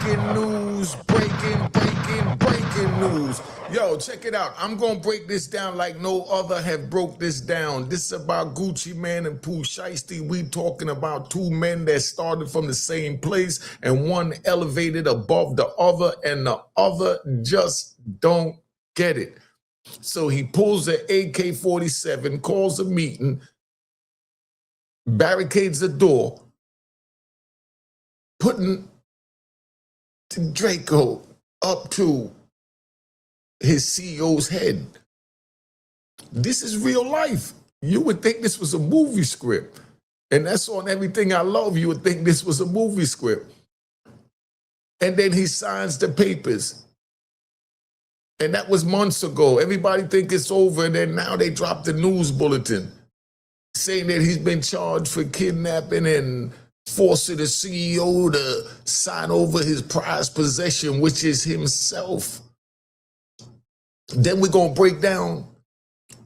breaking news, breaking news. Yo, check it out. I'm gonna break this down like no other have broke this down. This is about Gucci Mane and Pooh Shiesty. We talking about two men that started from the same place and one elevated above the other and the other just don't get it. So he pulls an AK-47, calls a meeting, barricades the door, putting Draco up to his CEO's head. This is real life. You would think this was a movie script. And that's on Everything I Love. You would think this was a movie script. And then he signs the papers. And that was months ago. Everybody think it's over. And then now they dropped the news bulletin saying that he's been charged for kidnapping and forcing the CEO to sign over his prized possession, which is himself. Then we're going to break down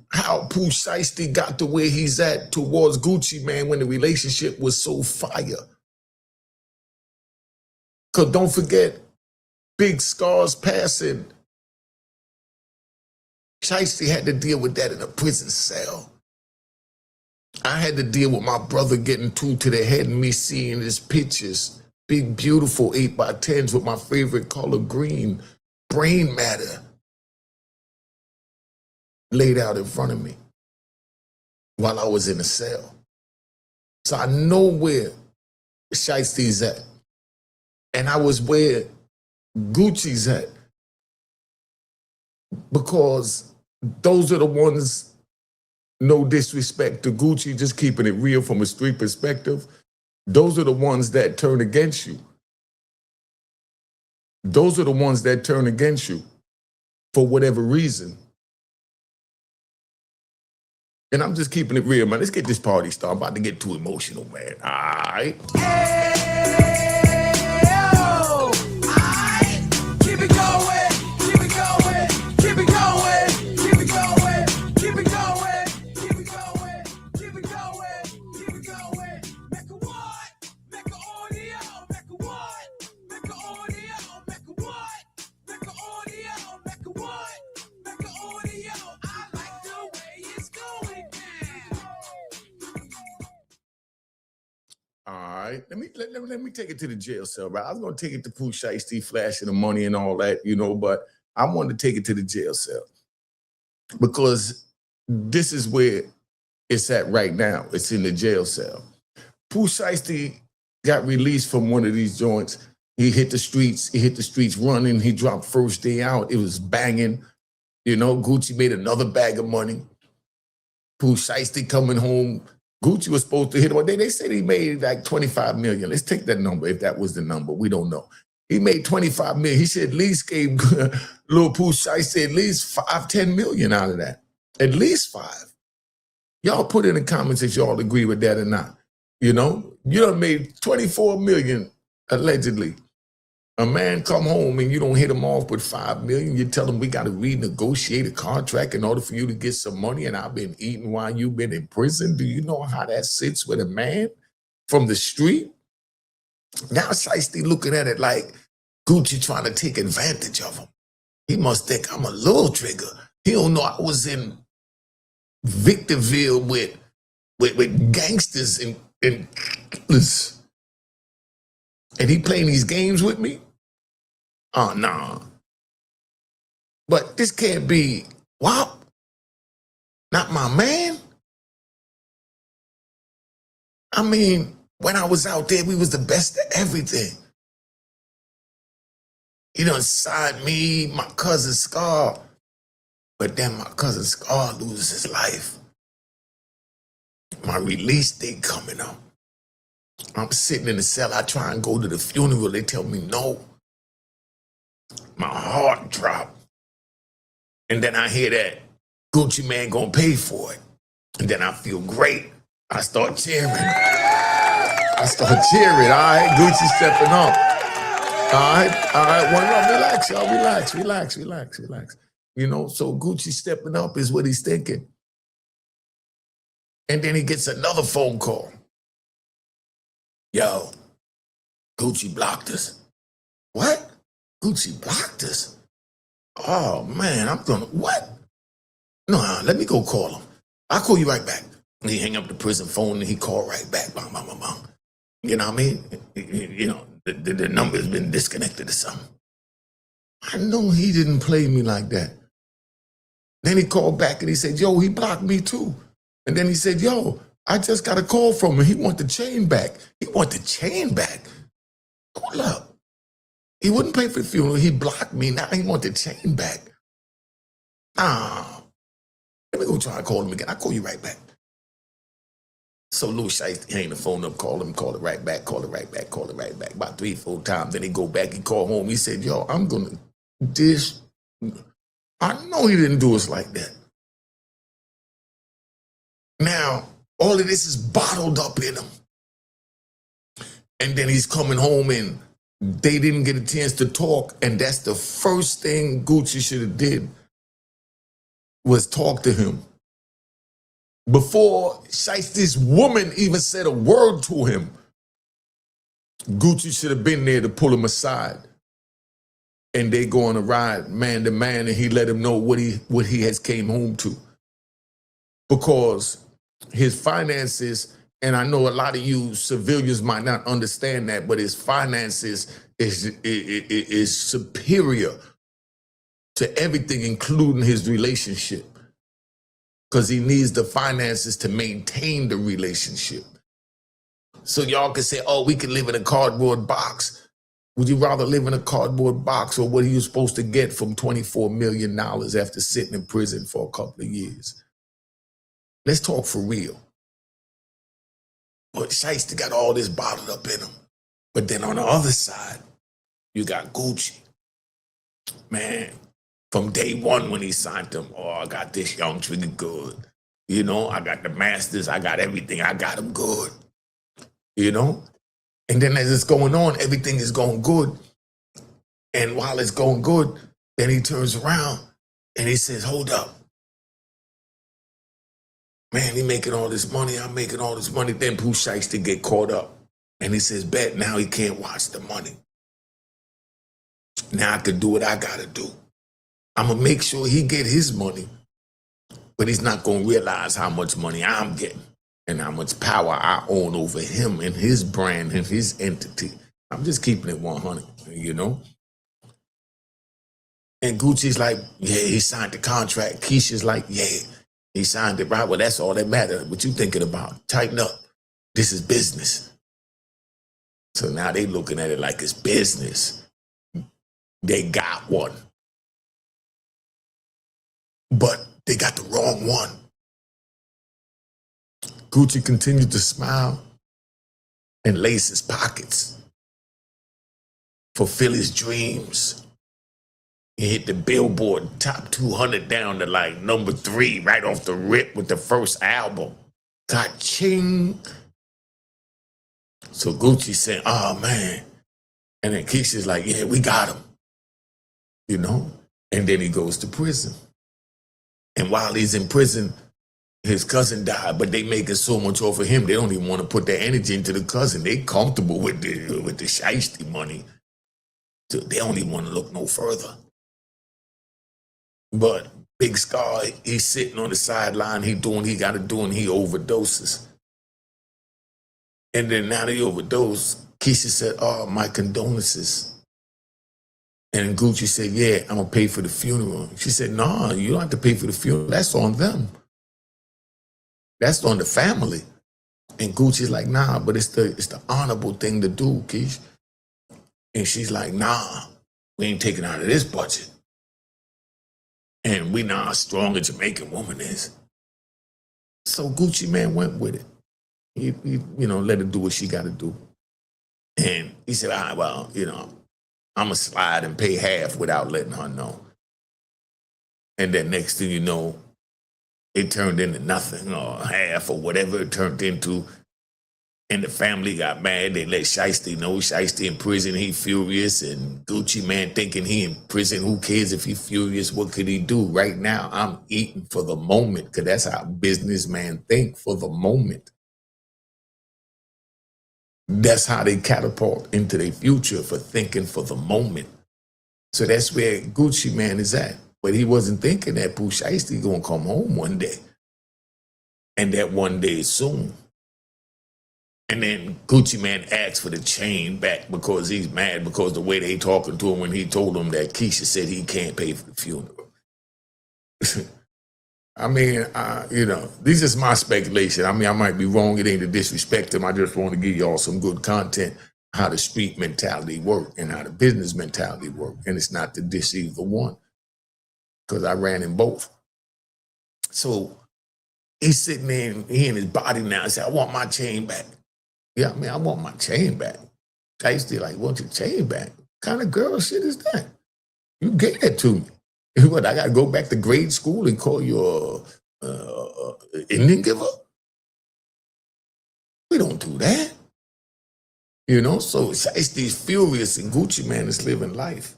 how Pooh Shiesty got to where he's at towards Gucci Mane when the relationship was so fire. Because don't forget, Big Scar's passing. Shiesty had to deal with that in a prison cell. I had to deal with my brother getting two to the head and me seeing his pictures, big, beautiful 8x10s with my favorite color green, brain matter, laid out in front of me while I was in a cell. So I know where Shiesty's at. And I was where Gucci's at. Because those are the ones, no disrespect to Gucci, just keeping it real from a street perspective, those are the ones that turn against you. Those are the ones that turn against you for whatever reason. And I'm just keeping it real, man. Let's get this party started. I'm about to get too emotional, man. All right. All right, let me take it to the jail cell, right? I was gonna take it to Pooh Shiesty, flashing the money and all that, you know, but I wanted to take it to the jail cell because this is where it's at right now. It's in the jail cell. Pooh Shiesty got released from one of these joints. He hit the streets running. He dropped first day out. It was banging. You know, Gucci made another bag of money. Pooh Shiesty coming home. Gucci was supposed to hit him. They said he made like 25 million. Let's take that number if that was the number. We don't know. He made 25 million. He said at least gave Lil Pooh Shiesty at least 5-10 million out of that. At least 5. Y'all put in the comments if y'all agree with that or not. You know, you done made 24 million allegedly. A man come home and you don't hit him off with 5 million. You tell him we got to renegotiate a contract in order for you to get some money, and I've been eating while you've been in prison. Do you know how that sits with a man from the street? Now Shiesty looking at it like Gucci trying to take advantage of him. He must think I'm a little trigger. He don't know I was in Victorville with gangsters and he playing these games with me? Oh, no. But this can't be, what? Not my man? I mean, when I was out there, we was the best at everything. He done signed me, my cousin Scar. But then my cousin Scar loses his life. My release date coming up. I'm sitting in the cell. I try and go to the funeral. They tell me no. My heart dropped. And then I hear that Gucci Mane gonna pay for it. And then I feel great. I start cheering. All right? Gucci stepping up. All right. One up. Relax, y'all. Relax. You know, so Gucci stepping up is what he's thinking. And then he gets another phone call. Yo, Gucci blocked us. What? Gucci blocked us? Oh, man, I'm gonna, what? No, let me go call him. I'll call you right back. And he hang up the prison phone and he called right back. Bang, bang, bang, bang. You know what I mean? You know, the number's been disconnected or something. I know he didn't play me like that. Then he called back and he said, yo, he blocked me too. And then he said, yo, I just got a call from him. He want the chain back. He want the chain back. Hold up. He wouldn't pay for the funeral. He blocked me. Now he want the chain back. Ah, let me go try to call him again. I'll call you right back. So Lou Shiesty hang the phone up, call it right back, call it right back, call it right back. About 3-4 times. Then he go back, he call home. He said, yo, I'm going to dish. I know he didn't do us like that. Now, all of this is bottled up in him. And then he's coming home and they didn't get a chance to talk. And that's the first thing Gucci should have did was talk to him. Before Shiesty's woman even said a word to him, Gucci should have been there to pull him aside. And they go on a ride man to man and he let him know what he has came home to. Because his finances, and I know a lot of you civilians might not understand that, but his finances is superior to everything, including his relationship. Because he needs the finances to maintain the relationship. So y'all can say, oh, we can live in a cardboard box. Would you rather live in a cardboard box or what he was supposed to get from $24 million after sitting in prison for a couple of years? Let's talk for real. But Shiesty got all this bottled up in him. But then on the other side, you got Gucci. Man, from day one when he signed him, oh, I got this young trigger good. You know, I got the masters, I got everything, I got him good. You know? And then as it's going on, everything is going good. And while it's going good, then he turns around and he says, hold up. Man, he making all this money, I'm making all this money. Then Pooh Shiesty get caught up. And he says, bet, now he can't watch the money. Now I can do what I gotta do. I'm gonna make sure he get his money, but he's not gonna realize how much money I'm getting and how much power I own over him and his brand and his entity. I'm just keeping it 100, you know? And Gucci's like, yeah, he signed the contract. Keisha's like, yeah, he signed it, right? Well, that's all that matters. What you thinking about? Tighten up. This is business. So now they looking at it like it's business. They got one. But they got the wrong one. Gucci continued to smile and lace his pockets, fulfill his dreams. He hit the Billboard top 200 down to like number 3 right off the rip with the first album. Ka-ching. So Gucci said, oh man. And then Keisha's like, yeah, we got him. You know? And then he goes to prison. And while he's in prison, his cousin died, but they making so much off of him, they don't even want to put their energy into the cousin. They comfortable with the Shiesty money. So they don't even want to look no further. But Big Scar, he's sitting on the sideline, he doing what he got to do, and he overdoses. And then now they overdose, Keisha said, oh, my condolences. And Gucci said, yeah, I'm going to pay for the funeral. She said, nah, you don't have to pay for the funeral. That's on them. That's on the family. And Gucci's like, nah, but it's the honorable thing to do, Keish. And she's like, nah, we ain't taking out of this budget. And we know how strong a Jamaican woman is. So Gucci, man, went with it. He you know, let her do what she got to do. And he said, all right, well, you know, I'm going to slide and pay half without letting her know. And then next thing you know, it turned into nothing or half or whatever it turned into. And the family got mad. They let Shiesty know. Shiesty in prison, he furious. And Gucci, man, thinking he in prison. Who cares if he furious? What could he do? Right now, I'm eating for the moment because that's how businessmen think, for the moment. That's how they catapult into their future for thinking for the moment. So that's where Gucci Man is at. But he wasn't thinking that Pooh Shiesty gonna come home one day. And that one day is soon. And then Gucci Man asked for the chain back because he's mad because the way they talking to him when he told him that Keisha said he can't pay for the funeral. I mean, this is my speculation. I mean, I might be wrong. It ain't to disrespect him. I just want to give y'all some good content, how the street mentality work and how the business mentality work. And it's not to diss either one because I ran in both. So he's sitting there, he in his body now and said, I want my chain back. Yeah, I mean, I want my chain back. I used to like, want your chain back? What kind of girl shit is that? You gave that to me. What, I got to go back to grade school and call you a Indian giver? We don't do that. So Shiesty's furious and Gucci Man is living life.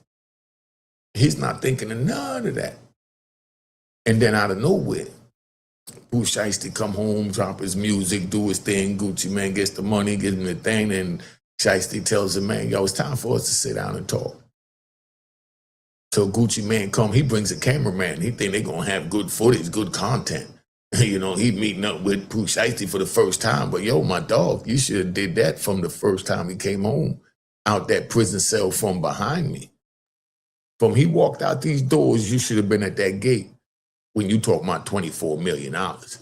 He's not thinking of none of that. And then out of nowhere, Pooh Shiesty come home, drop his music, do his thing. Gucci Man gets the money, gives him the thing, and Shiesty tells him, man, yo, it's time for us to sit down and talk. So Gucci Man come, he brings a cameraman. He think they're going to have good footage, good content. He meeting up with Pooh Shiesty for the first time. But yo, my dog, you should have did that from the first time he came home out that prison cell from behind me. From he walked out these doors, you should have been at that gate when you talk about $24 million.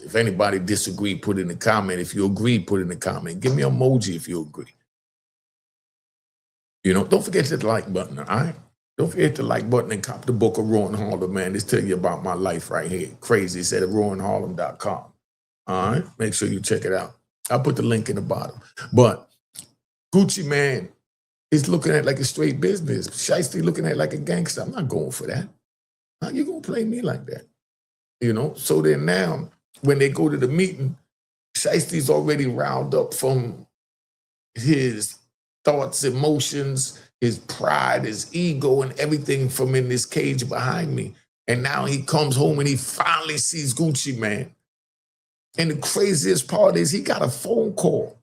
If anybody disagree, put in the comment. If you agree, put in the comment. Give me an emoji if you agree. Don't forget to hit the like button, all right? Don't forget the like button and cop the book of Rowan Harlem, man. This tell you about my life right here. Crazy. It's at rowanharlem.com. All right? Make sure you check it out. I'll put the link in the bottom. But Gucci Man is looking at it like a straight business. Shiesty looking at it like a gangster. I'm not going for that. How you going to play me like that? So then now, when they go to the meeting, Shiesty's already riled up from his thoughts, emotions, his pride, his ego, and everything from in this cage behind me. And now he comes home and he finally sees Gucci Man. And the craziest part is he got a phone call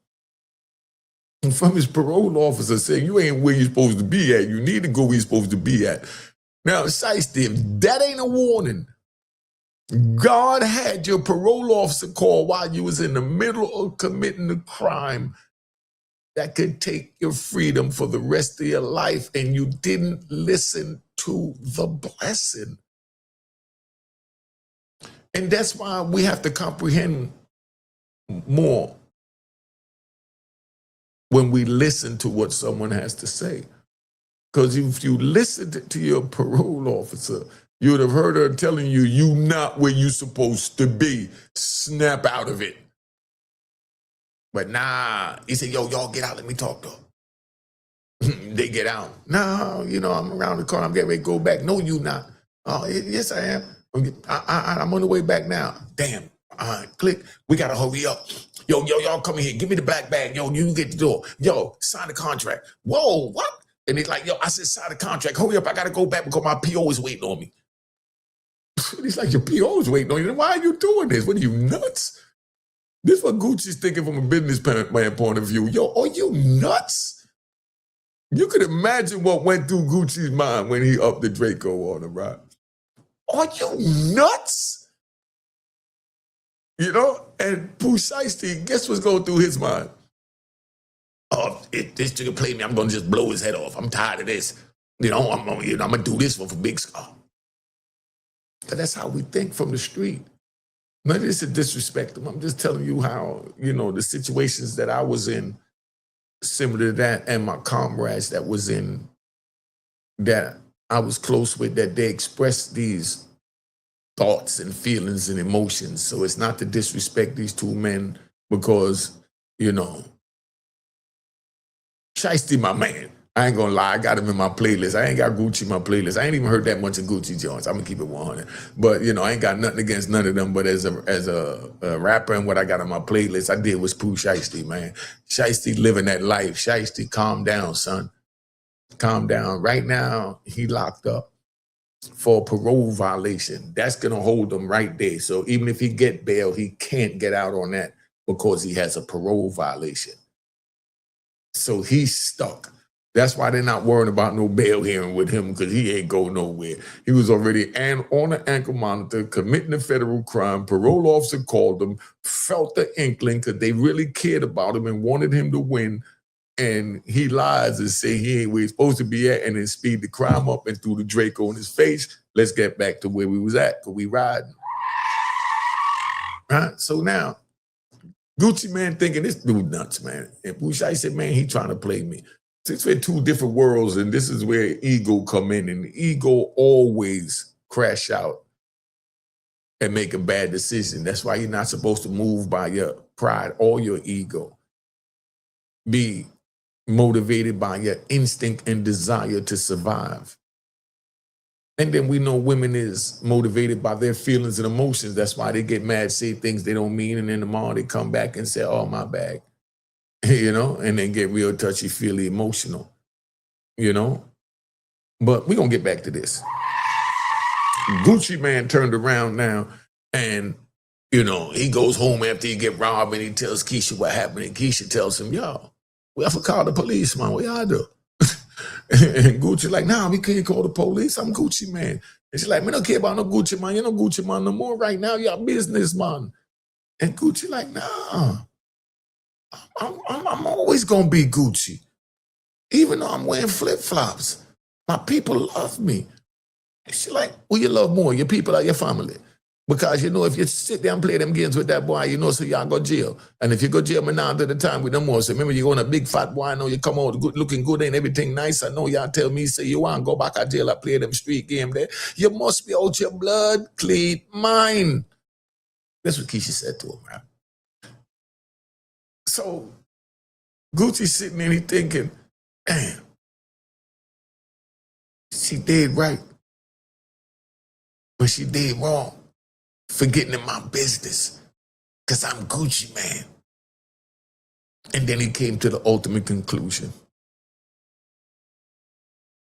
from his parole officer saying, you ain't where you're supposed to be at. You need to go where you're supposed to be at. Now, Shiesty, if that ain't a warning, God had your parole officer call while you was in the middle of committing a crime that could take your freedom for the rest of your life, and you didn't listen to the blessing. And that's why we have to comprehend more when we listen to what someone has to say. Because if you listened to your parole officer, you would have heard her telling you, you not where you supposed to be. Snap out of it. But nah, he said, yo, y'all get out, let me talk to her. They get out. No, I'm around the corner, I'm getting ready to go back. No, you not. Oh, yes, I am. I'm on the way back now. Damn, click, we gotta hurry up. Yo, y'all come in here, give me the black bag. Yo, you get the door. Yo, sign the contract. Whoa, what? And he's like, yo, I said sign the contract. Hurry up, I gotta go back because my PO is waiting on me. He's like, your PO is waiting on you. Why are you doing this? What are you, nuts? This is what Gucci's thinking from a business man point of view. Yo, are you nuts? You could imagine what went through Gucci's mind when he upped the Draco on him, right? Are you nuts? And Pooh Shiesty, guess what's going through his mind? Oh, if this nigga play me, I'm going to just blow his head off. I'm tired of this. I'm going to do this for Big Scar. That's how we think from the street. None of this is disrespect them. I'm just telling you how, the situations that I was in, similar to that, and my comrades that was in, that I was close with, that they expressed these thoughts and feelings and emotions. So it's not to disrespect these two men because, Shiesty, my man. I ain't gonna lie, I got him in my playlist. I ain't got Gucci in my playlist. I ain't even heard that much of Gucci joints. I'm gonna keep it 100. But I ain't got nothing against none of them. But as a rapper and what I got on my playlist, I did was Pooh Shiesty, man. Shiesty living that life. Shiesty, calm down, son. Calm down. Right now, he locked up for a parole violation. That's gonna hold him right there. So even if he get bail, he can't get out on that because he has a parole violation. So he's stuck. That's why they're not worrying about no bail hearing with him, because he ain't go nowhere. He was already on an ankle monitor, committing a federal crime. Parole officer called him, felt the inkling because they really cared about him and wanted him to win. And he lies and say he ain't where he's supposed to be at, and then speed the crime up and threw the Draco in his face. Let's get back to where we was at, because we riding. Right? So now, Gucci Man thinking this dude nuts, man. And Pooh Shiesty said, man, he trying to play me. Since we're two different worlds, and this is where ego come in, and ego always crash out and make a bad decision. That's why you're not supposed to move by your pride or your ego. Be motivated by your instinct and desire to survive. And then we know women is motivated by their feelings and emotions. That's why they get mad, say things they don't mean, and then tomorrow they come back and say, oh, my bad. You know, and then get real touchy-feely emotional, you know? But we're going to get back to this. Gucci Man turned around now, and, you know, he goes home after he get robbed, and he tells Keisha what happened, and Keisha tells him, yo, we have to call the police, man. What y'all do? And Gucci like, nah, we can't call the police. I'm Gucci Man. And she's like, man, I don't care about no Gucci Man. You know Gucci Man no more right now. You're a businessman. And Gucci like, nah. I'm always gonna be Gucci, even though I'm wearing flip-flops. My people love me. And she like, who you love more, your people or your family? Because you know, if you sit there and play them games with that boy, you know, so y'all go jail. And if you go jail, man, now at the time with them more. So remember, you go on a big fat boy, I know you come out good, looking good and everything nice. I know y'all tell me, say you want to go back to jail, I play them street game there. You must be out your blood, clean mine. That's what Keisha said to him, man. So Gucci sitting there, he thinking, damn, she did right, but she did wrong for getting in my business, because I'm Gucci Man. And then he came to the ultimate conclusion.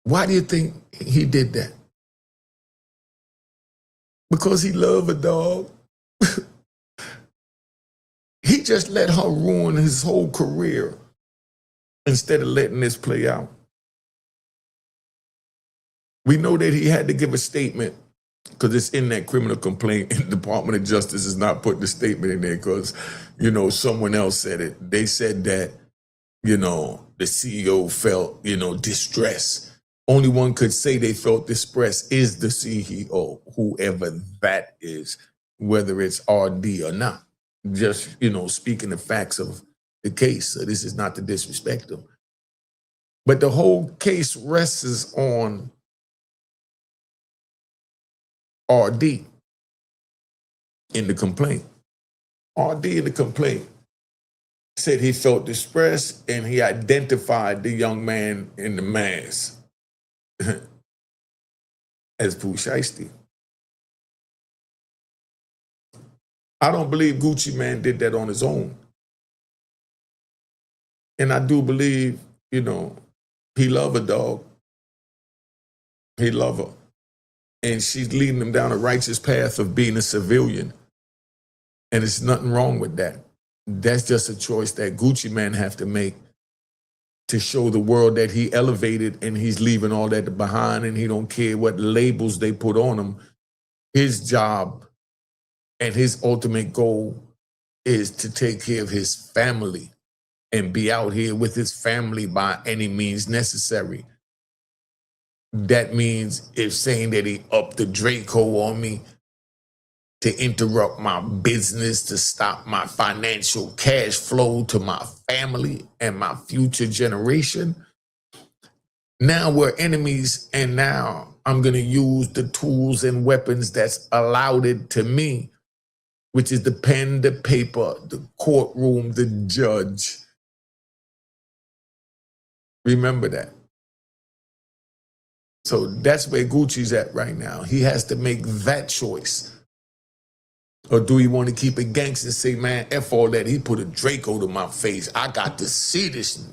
Why do you think he did that? Because he loved a dog. He just let her ruin his whole career instead of letting this play out. We know that he had to give a statement because it's in that criminal complaint, and the Department of Justice is not putting the statement in there because, you know, someone else said it. They said that, you know, the CEO felt, you know, distress. Only one could say they felt distress is the CEO, whoever that is, whether it's RD or not. Just, you know, speaking the facts of the case. So this is not to disrespect them. But the whole case rests on RD in the complaint. RD in the complaint said he felt distress, and he identified the young man in the mask as Pooh Shiesty. I don't believe Gucci Man did that on his own. And I do believe, you know, he loved a dog. He loved her. And she's leading him down a righteous path of being a civilian. And there's nothing wrong with that. That's just a choice that Gucci Man have to make to show the world that he elevated and he's leaving all that behind, and he don't care what labels they put on him. His job and his ultimate goal is to take care of his family and be out here with his family by any means necessary. That means if saying that he upped the Draco on me to interrupt my business, to stop my financial cash flow to my family and my future generation, now we're enemies, and now I'm going to use the tools and weapons that's allowed it to me, which is the pen, the paper, the courtroom, the judge. Remember that. So that's where Gucci's at right now. He has to make that choice. Or do he want to keep it gangster and say, man, F all that, he put a Draco to my face. I got to see this.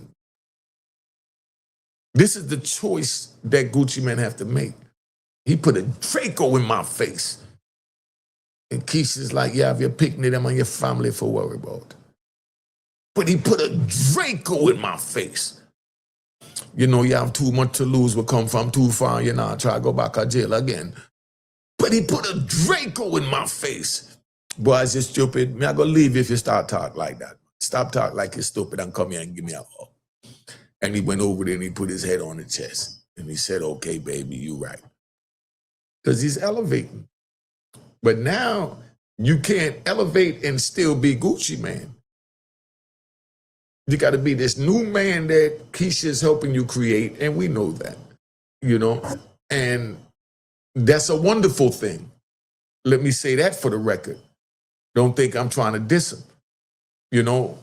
This is the choice that Gucci Man have to make. He put a Draco in my face. And Keisha's like, yeah, if you're picking them on your family for worry about. but he put a Draco in my face. You know, you have too much to lose, will come from too far, you know, try to go back to jail again. But he put a Draco in my face. Boy, is you stupid? Me, I gonna leave if you start talk like that. Stop talk like you're stupid and come here and give me a hug. And he went over there and he put his head on the chest. And he said, okay, baby, you right. Because he's elevating. But now you can't elevate and still be Gucci man. You got to be this new man that Keisha's helping you create, and we know that, you know, and that's a wonderful thing. Let me say that for the record. Don't think I'm trying to diss him, you know,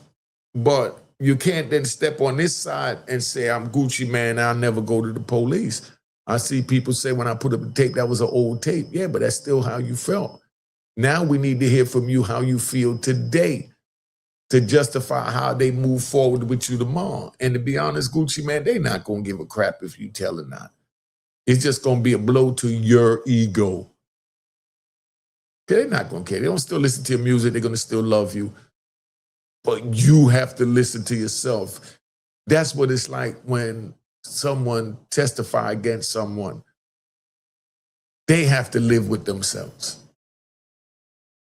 but you can't then step on this side and say, I'm Gucci man, I'll never go to the police. I see people say when I put up the tape, that was an old tape. Yeah, but that's still how you felt. Now we need to hear from you how you feel today to justify how they move forward with you tomorrow. And to be honest, Gucci man, they're not going to give a crap if you tell or not. It's just going to be a blow to your ego. They're not going to care. They don't still listen to your music. They're going to still love you. But you have to listen to yourself. That's what it's like when someone testify against someone. They have to live with themselves.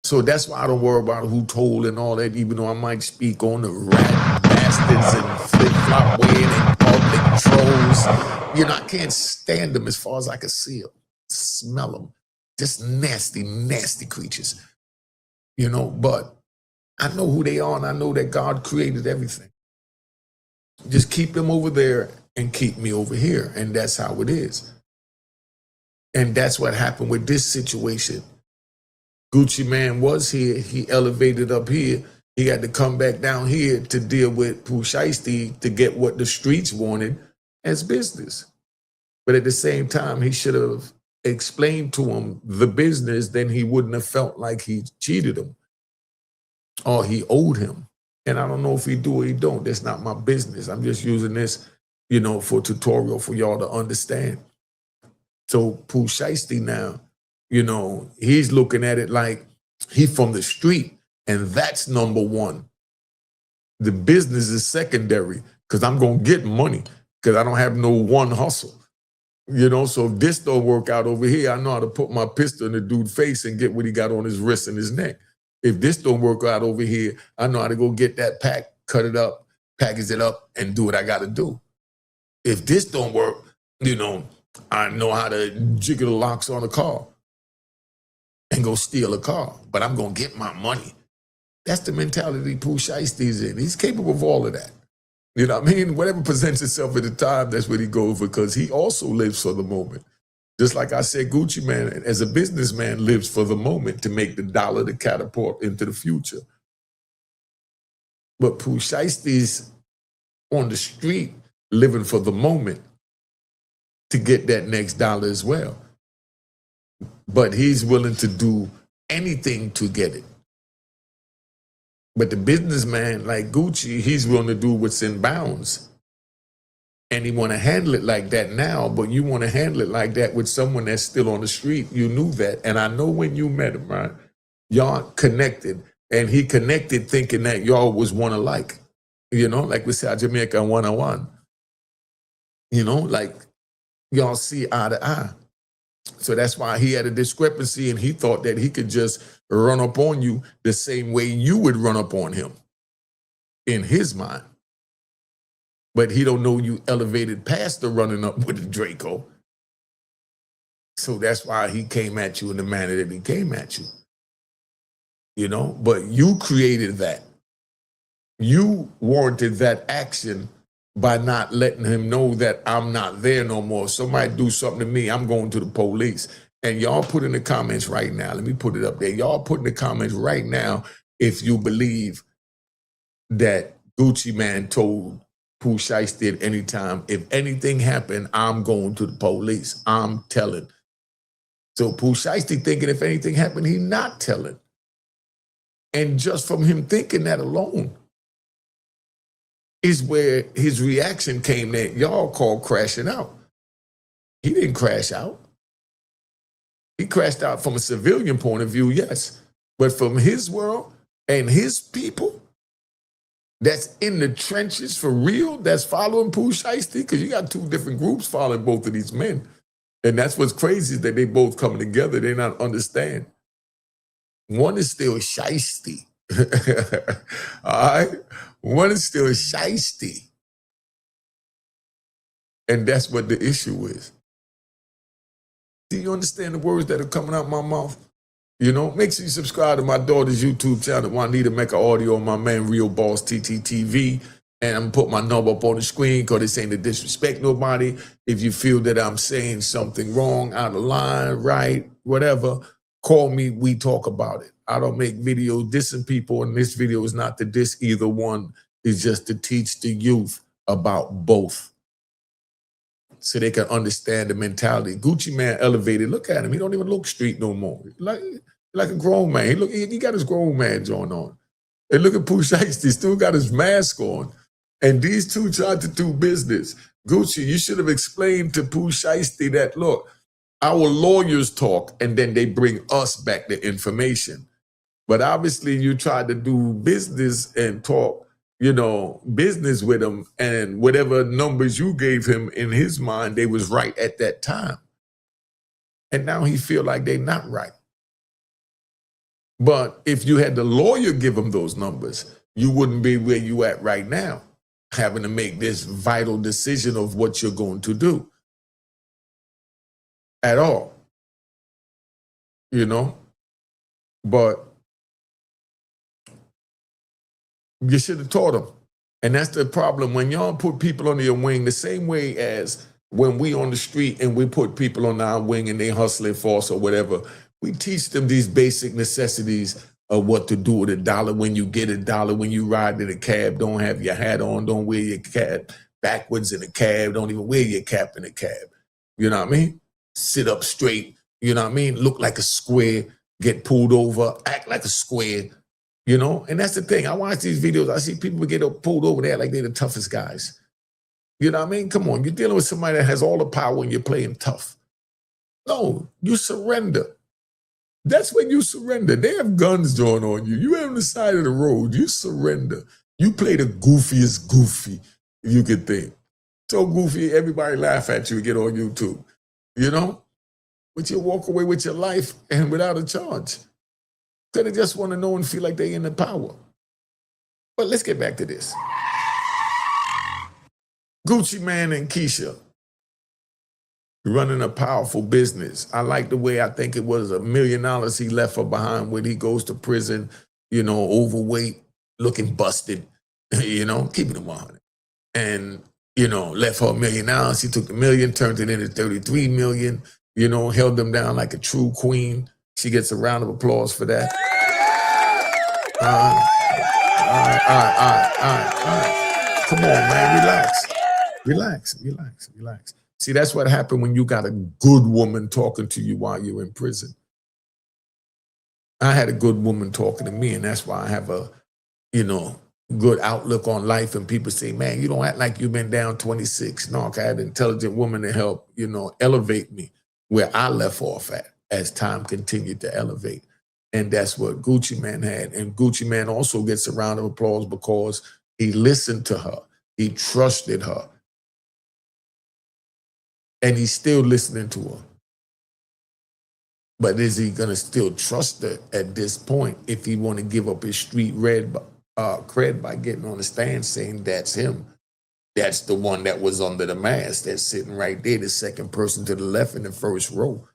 So that's why I don't worry about who told and all that, even though I might speak on the rat bastards and flip-flop wearing and public trolls. You know, I can't stand them as far as I can see them, smell them. Just nasty, nasty creatures. You know, but I know who they are and I know that God created everything. Just keep them over there and keep me over here. And that's how it is. And that's what happened with this situation. Gucci man was here. He elevated up here. He had to come back down here to deal with Pooh Shiesty to get what the streets wanted as business. But at the same time, he should have explained to him the business, then he wouldn't have felt like he cheated him or he owed him. And I don't know if he do or he don't. That's not my business. I'm just using this, you know, for a tutorial for y'all to understand. So Pooh Shiesty now, you know, he's looking at it like he from the street, and that's number one. The business is secondary because I'm going to get money because I don't have no one hustle. You know, so if this don't work out over here, I know how to put my pistol in the dude's face and get what he got on his wrist and his neck. If this don't work out over here, I know how to go get that pack, cut it up, package it up, and do what I got to do. If this don't work, you know, I know how to jiggle the locks on a car and go steal a car, but I'm going to get my money. That's the mentality Pooh Shiesty's in. He's capable of all of that. You know what I mean? Whatever presents itself at the time, that's what he goes for, because he also lives for the moment. Just like I said, Gucci man, as a businessman, lives for the moment to make the dollar to catapult into the future. But Pooh Shiesty's on the street living for the moment to get that next dollar as well. But he's willing to do anything to get it. But the businessman like Gucci, he's willing to do what's in bounds. And he want to handle it like that now, but you want to handle it like that with someone that's still on the street. You knew that. And I know when you met him, right? Y'all connected. And he connected thinking that y'all was one alike. You know, like we say Jamaica 101. You know, like y'all see eye to eye. So that's why he had a discrepancy and he thought that he could just run up on you the same way you would run up on him in his mind. But he don't know you elevated past the running up with the Draco. So that's why he came at you in the manner that he came at you. You know, but you created that. You warranted that action by not letting him know that I'm not there no more. If somebody do something to me, I'm going to the police. And y'all put in the comments right now. Let me put it up there. Y'all put in the comments right now if you believe that Gucci man told Pooh Shiesty at any time, if anything happened, I'm going to the police. I'm telling. So Pooh Shiesty thinking if anything happened, he not telling. And just from him thinking that alone is where his reaction came that y'all call crashing out. He didn't crash out. He crashed out from a civilian point of view, yes. But from his world and his people, that's in the trenches for real, that's following Pooh Shiesty, because you got two different groups following both of these men. And that's what's crazy, is that they both coming together. They not understand. One is still Shiesty. All right? One is still Shiesty. And that's what the issue is. Do you understand the words that are coming out my mouth? You know, make sure you subscribe to my daughter's YouTube channel, Unique Mecca Audio, my man Real Boss TTTV. And I'm gonna put my number up on the screen, because this ain't to disrespect nobody. If you feel that I'm saying something wrong, out of line, right, whatever, call me, we talk about it. I don't make videos dissing people, and this video is not to diss either one. It's just to teach the youth about both, so they can understand the mentality. Gucci Man elevated. Look at him. He don't even look street no more. Like a grown man. He got his grown man joint on. And look at Pooh Shiesty, still got his mask on. And these two tried to do business. Gucci, you should have explained to Pooh Shiesty that, look, our lawyers talk and then they bring us back the information. But obviously you tried to do business and talk, you know, business with him, and whatever numbers you gave him in his mind, they was right at that time. And now he feel like they're not right. But if you had the lawyer give him those numbers, you wouldn't be where you at right now, having to make this vital decision of what you're going to do at all, you know? But you should have taught them. And that's the problem. When y'all put people under your wing, the same way as when we on the street and we put people on our wing and they hustling for us or whatever, we teach them these basic necessities of what to do with a dollar. When you get a dollar, when you ride in a cab, don't have your hat on, don't wear your cap backwards in a cab, don't even wear your cap in a cab. You know what I mean? Sit up straight, you know what I mean? Look like a square, get pulled over, act like a square. You know, and that's the thing. I watch these videos. I see people get pulled over there like they're the toughest guys. You know what I mean? Come on, you're dealing with somebody that has all the power and you're playing tough. No, you surrender. That's when you surrender. They have guns drawn on you. You on the side of the road. You surrender. You play the goofiest goofy you could think. So goofy, everybody laugh at you and get on YouTube. You know? But you walk away with your life and without a charge. They just want to know and feel like they're in the power. But let's get back to this. Gucci Man and Keisha running a powerful business. I like the way, I think it was $1 million he left her behind when he goes to prison, you know, overweight, looking busted, you know, keeping it 100. And, you know, left her $1 million. He took the million, turned it into 33 million, you know, held them down like a true queen. She gets a round of applause for that. All right. Come on, man, relax. See, that's what happened when you got a good woman talking to you while you're in prison. I had a good woman talking to me, and that's why I have a, you know, good outlook on life. And people say, man, you don't act like you've been down 26. No, I had an intelligent woman to help, you know, elevate me where I left off at as time continued to elevate. And that's what Gucci Man had. And Gucci Man also gets a round of applause because he listened to her. He trusted her. And he's still listening to her. But is he going to still trust her at this point if he want to give up his street cred by getting on the stand saying that's him? That's the one that was under the mask that's sitting right there, the second person to the left in the first row.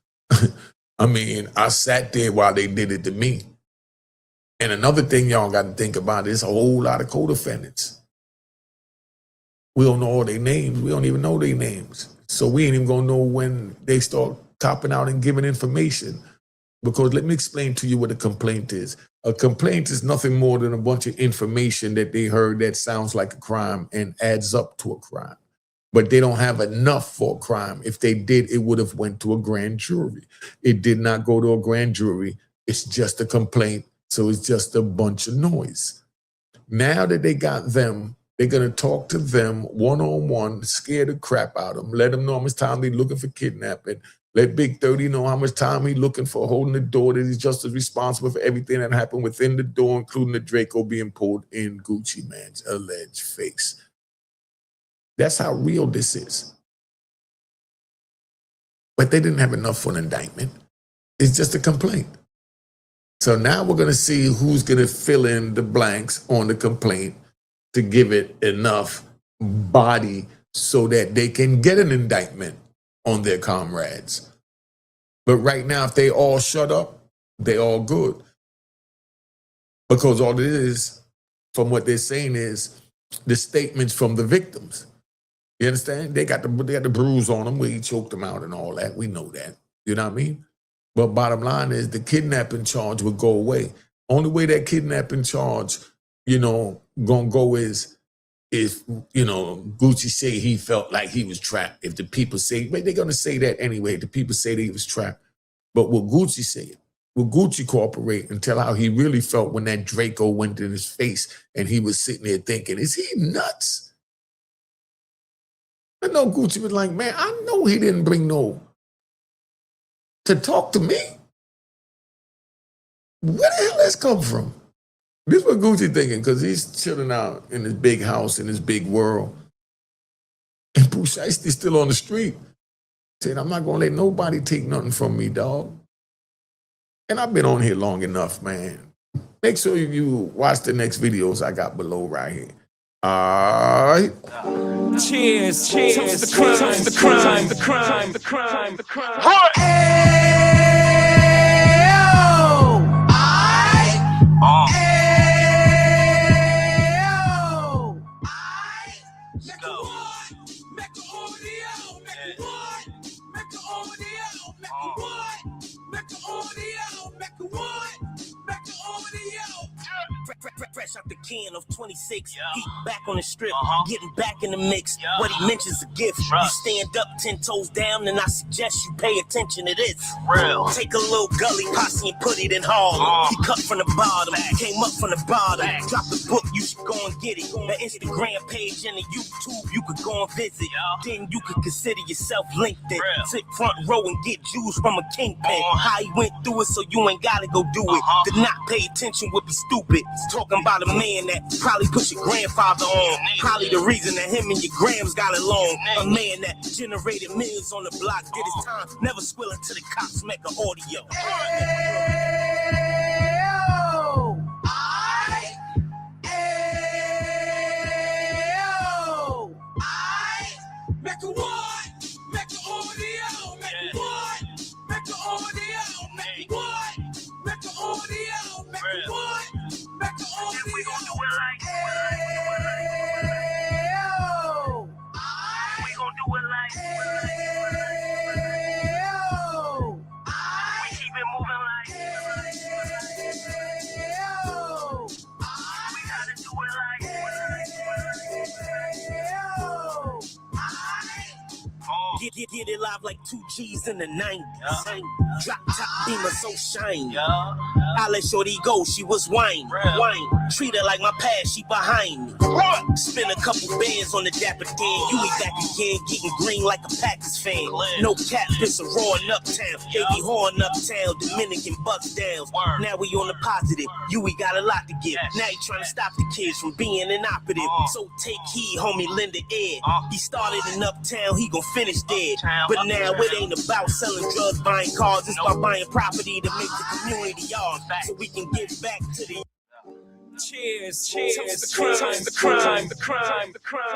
I mean, I sat there while they did it to me. And another thing y'all got to think about is a whole lot of co-defendants. We don't know all their names. We don't even know their names. So we ain't even going to know when they start copping out and giving information. Because let me explain to you what a complaint is. A complaint is nothing more than a bunch of information that they heard that sounds like a crime and adds up to a crime. But they don't have enough for a crime. If they did, it would have went to a grand jury. It did not go to a grand jury. It's just a complaint. So it's just a bunch of noise. Now that they got them, They're going to talk to them one-on-one, scare the crap out of them, let them know how much time they're looking for kidnapping. Let Big 30 know how much time he's looking for holding the door, that he's just as responsible for everything that happened within the door, including the Draco being pulled in Gucci Mane's alleged face. That's how real this is. But they didn't have enough for an indictment. It's just a complaint. So now we're going to see who's going to fill in the blanks on the complaint to give it enough body so that they can get an indictment on their comrades. But right now, if they all shut up, they all good. Because all it is, from what they're saying, is the statements from the victims. You understand? They got the bruise on them where he choked them out and all that. We know that. You know what I mean? But bottom line is the kidnapping charge would go away. Only way that kidnapping charge, gonna go is if, Gucci say he felt like he was trapped. If the people say, but they're gonna say that anyway. The people say that he was trapped. But will Gucci say it? Will Gucci cooperate and tell how he really felt when that Draco went in his face and he was sitting there thinking, is he nuts? I know Gucci was like, man, I know he didn't bring to talk to me. Where the hell that's come from? This is what Gucci thinking, because he's chilling out in his big house, in his big world. And Pooh Shiesty's still on the street, saying, I'm not going to let nobody take nothing from me, dog. And I've been on here long enough, man. Make sure you watch the next videos I got below right here. All right. Cheers, cheers, toast the crime, toast the crime, the crime, the crime, the crime. Fresh out the can of 26, he back on the strip, getting back in the mix. What he mentions a gift. You stand up 10 toes down, and I suggest you pay attention to this. Real. Take a little gully posse and put it in Harlem. He cut from the bottom, came up from the bottom. Drop the book, you should go and get it. The Instagram page and the YouTube, you could go and visit. Then you could consider yourself LinkedIn. Sit front row and get Jews from a kingpin. How he went through it, so you ain't gotta go do it. To not pay attention would be stupid. Talking about a man that probably put your grandfather on. Probably the reason that him and your grams got along. A man that generated millions on the block, did his time, never squilling to the cops, make an audio. Make a what? Make a audio. Make a what? Make a audio. Make a what? Make a audio. Make a what? Make a audio. We gon' do it like we gon' do it like we keep it moving like we gotta do it like Get it live like 2 G's in the 90s. Drop top beamer so shiny. I let shorty go, she was wine. Treat her like my past, she behind me. Spin a couple bands on the dapper Dan. You be back again, getting green like a Packers fan. No cap, it's a roaring uptown. Baby horn uptown, Dominican bucks down. Now we on the positive, we got a lot to give. Now you trying to stop the kids from being inoperative. So take heed, homie, lend a ear. He started in uptown, he gon' finish dead. But now it ain't about selling drugs, buying cars. It's about buying property to make the community yours, so we can give back to the Cheers, cheers, the crime, the crime, the crime, the crime.